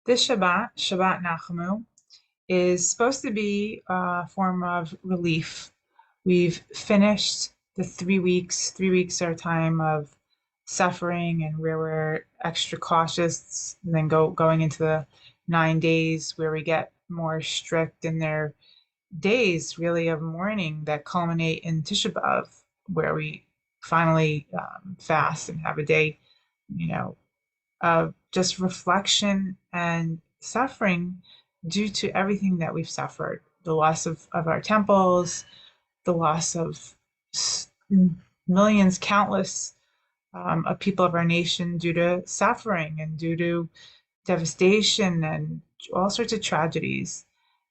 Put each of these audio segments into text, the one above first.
This Shabbat Nachamu, is supposed to be a form of relief. We've finished the 3 weeks. 3 weeks are a time of suffering and where we're extra cautious, and then going into the 9 days where we get more strict, and they're days really of mourning that culminate in Tisha B'Av, where we finally fast and have a day, you know, of just reflection and suffering due to everything that we've suffered, the loss of our temples, the loss of millions, countless of people of our nation due to suffering and due to devastation and all sorts of tragedies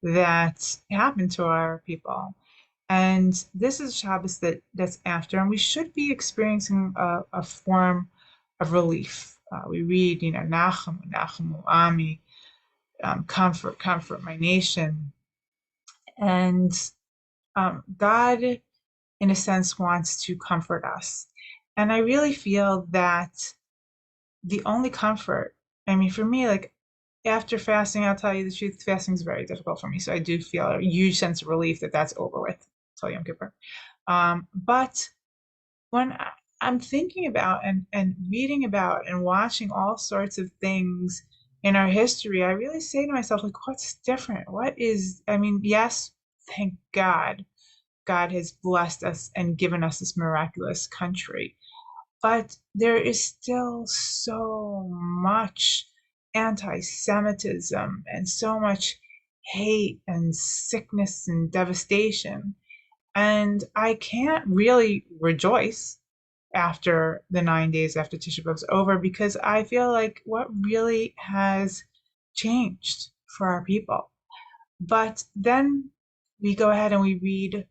that happen to our people. And this is Shabbos that's after, and we should be experiencing a form of relief. We read, Nachamu, Nachamu, Ami, comfort, comfort my nation. And God, in a sense, wants to comfort us. And I really feel that the only comfort, I mean, for me, like after fasting, I'll tell you the truth, fasting is very difficult for me. So I do feel a huge sense of relief that that's over with till Yom Kippur. But when I'm thinking about and reading about and watching all sorts of things in our history, I really say to myself, like, what's different? I mean, yes, thank God, God has blessed us and given us this miraculous country, but there is still so much anti-Semitism and so much hate and sickness and devastation. And I can't really rejoice after the 9 days after Tisha B'Av's over, because I feel like what really has changed for our people. But then we go ahead and we read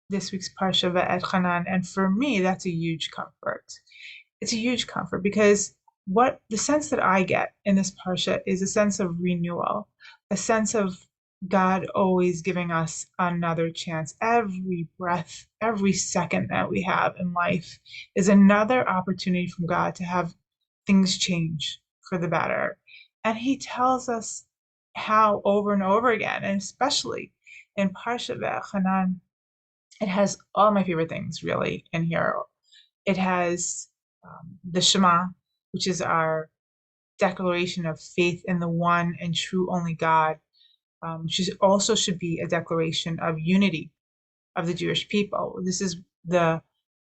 this week's Parsha Ve'et Hanan, and for me, that's a huge comfort. It's a huge comfort because what the sense that I get in this Parsha is a sense of renewal, a sense of God always giving us another chance. Every breath, every second that we have in life is another opportunity from God to have things change for the better. And He tells us how over and over again, and especially in Parsha Ve'chanan, it has all my favorite things really in here. It has the Shema, which is our declaration of faith in the one and true only God, which also should be a declaration of unity of the Jewish people. This is the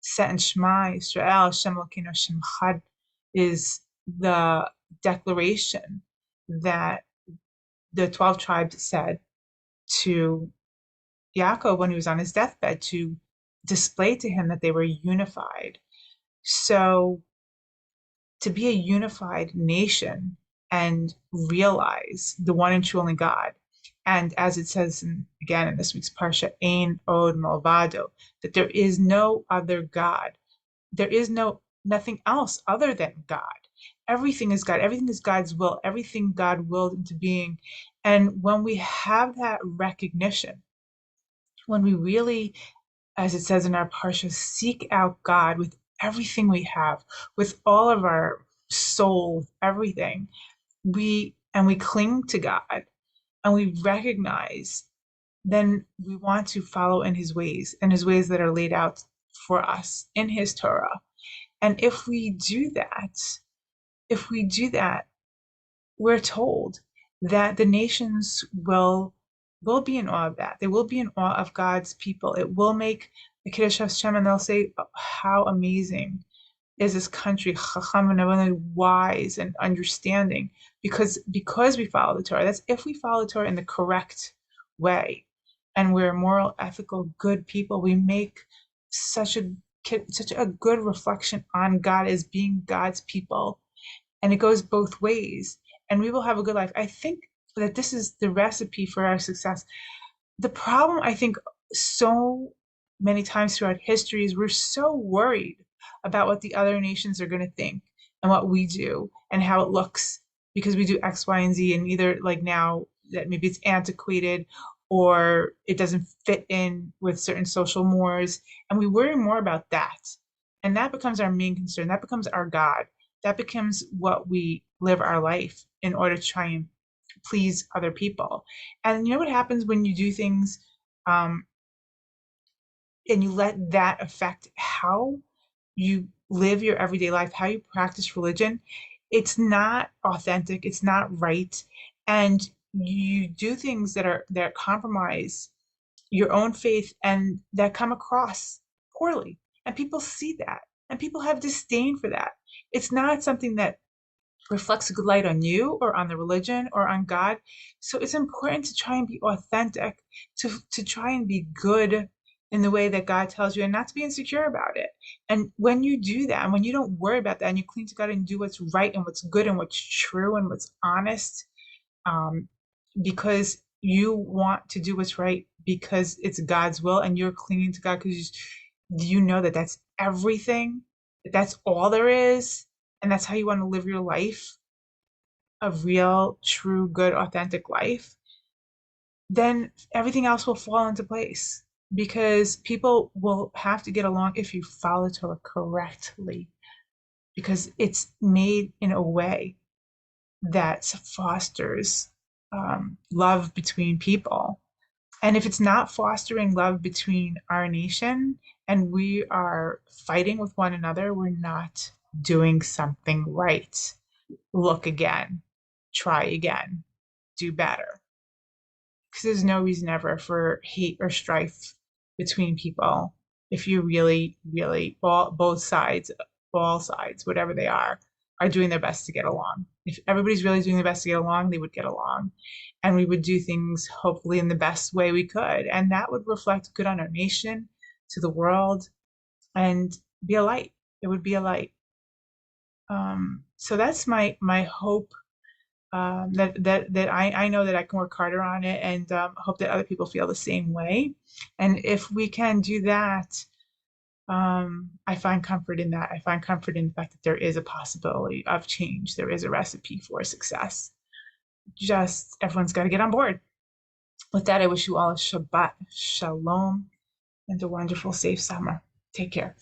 sentence Shema Israel, Shem Elokeinu Shem Echad, is the declaration that the 12 tribes said to Yaakov when he was on his deathbed to display to him that they were unified. So to be a unified nation and realize the one and true only God. And as it says again in this week's Parsha, Ein Od Malvado, that there is no other God. There is nothing else other than God. Everything is God. Everything is God's will. Everything God willed into being. And when we have that recognition, when we really, as it says in our Parsha, seek out God with everything we have, with all of our soul, everything, we cling to God and we recognize, then we want to follow in His ways and His ways that are laid out for us in His Torah. And if we do that, we're told that the nations will be in awe of that. They will be in awe of God's people. It will make the Kiddush Hashem, and they'll say, "Oh, how amazing is this country, chacham and wise and understanding, because we follow the Torah." That's if we follow the Torah in the correct way, and we're moral, ethical, good people. We make such a such a good reflection on God as being God's people, and it goes both ways, and we will have a good life. I think that this is the recipe for our success. The problem, I think, so many times throughout history is we're so worried about what the other nations are going to think and what we do and how it looks because we do X, Y, and Z, and either like now that maybe it's antiquated or it doesn't fit in with certain social mores, and we worry more about that. And that becomes our main concern. That becomes our God. That becomes what we live our life in order to try and please other people. And you know what happens when you do things um, and you let that affect how you live your everyday life, how you practice religion? It's not authentic, it's not right. And you do things that compromise your own faith and that come across poorly. And people see that. And people have disdain for that. It's not something that reflects a good light on you or on the religion or on God. So it's important to try and be authentic, to try and be good in the way that God tells you and not to be insecure about it. And when you do that, and when you don't worry about that and you cling to God and do what's right and what's good and what's true and what's honest, um, because you want to do what's right because it's God's will and you're clinging to God because you know that that's everything, that that's all there is, and that's how you want to live your life, a real, true, good, authentic life, then everything else will fall into place because people will have to get along if you follow Torah correctly because it's made in a way that fosters love between people. And if it's not fostering love between our nation and we are fighting with one another, we're not doing something right. Look again, try again, do better. Because there's no reason ever for hate or strife between people if you really, really, both sides, all sides, whatever they are doing their best to get along. If everybody's really doing their best to get along, they would get along. And we would do things hopefully in the best way we could. And that would reflect good on our nation, to the world, and be a light. It would be a light. So that's my hope, that I know that I can work harder on it and hope that other people feel the same way. And if we can do that, I find comfort in that. I find comfort in the fact that there is a possibility of change. There is a recipe for success. Just everyone's got to get on board. With that, I wish you all a Shabbat Shalom and a wonderful, safe summer. Take care.